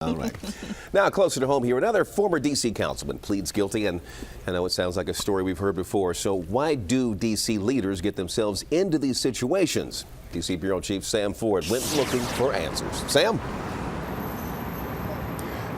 All right. Now, closer to home here, another former D.C. councilman pleads guilty, and I know it sounds like a story we've heard before. So why do D.C. leaders get themselves into these situations? D.C. Bureau Chief Sam Ford went looking for answers. Sam?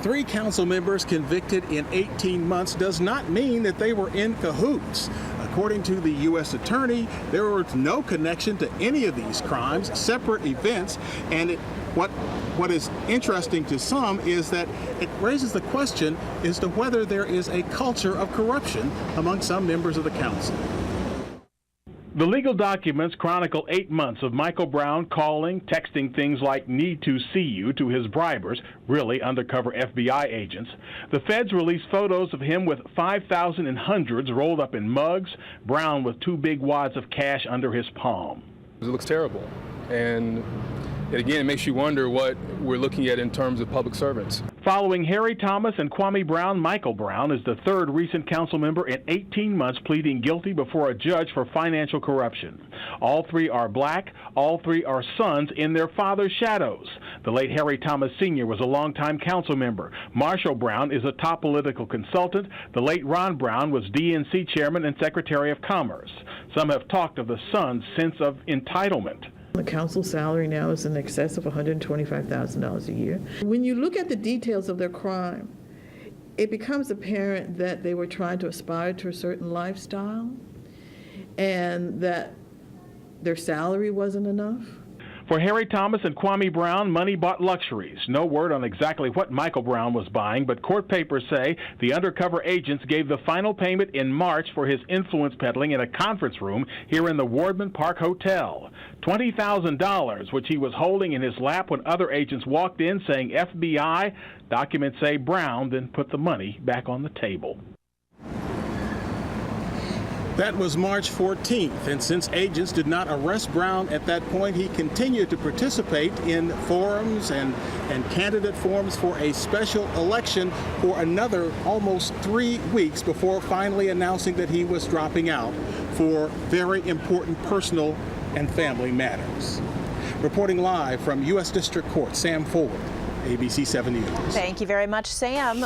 3 council members convicted in 18 months does not mean that they were in cahoots. According to the U.S. Attorney, there was no connection to any of these crimes, separate events, and what is interesting to some is that it raises the question as to whether there is a culture of corruption among some members of the council. The legal documents chronicle 8 months of Michael Brown calling, texting things like "need to see you" to his bribers, really undercover FBI agents. The feds released photos of him with 5,000 in hundreds rolled up in mugs, Brown with 2 big wads of cash under his palm. It looks terrible, and again, it makes you wonder what we're looking at in terms of public servants. Following Harry Thomas and Kwame Brown, Michael Brown is the 3rd recent council member in 18 months pleading guilty before a judge for financial corruption. All 3 are black. All 3 are sons in their father's shadows. The late Harry Thomas Sr. was a longtime council member. Marshall Brown is a top political consultant. The late Ron Brown was DNC chairman and Secretary of Commerce. Some have talked of the son's sense of entitlement. The council salary now is in excess of $125,000 a year. When you look at the details of their crime, it becomes apparent that they were trying to aspire to a certain lifestyle and that their salary wasn't enough. For Harry Thomas and Kwame Brown, money bought luxuries. No word on exactly what Michael Brown was buying, but court papers say the undercover agents gave the final payment in March for his influence peddling in a conference room here in the Wardman Park Hotel. $20,000, which he was holding in his lap when other agents walked in saying FBI. Documents say Brown then put the money back on the table. That was March 14th, and since agents did not arrest Brown at that point, he continued to participate in forums and candidate forums for a special election for another almost 3 weeks before finally announcing that he was dropping out for very important personal and family matters. Reporting live from U.S. District Court, Sam Ford, ABC 7 News. Thank you very much, Sam.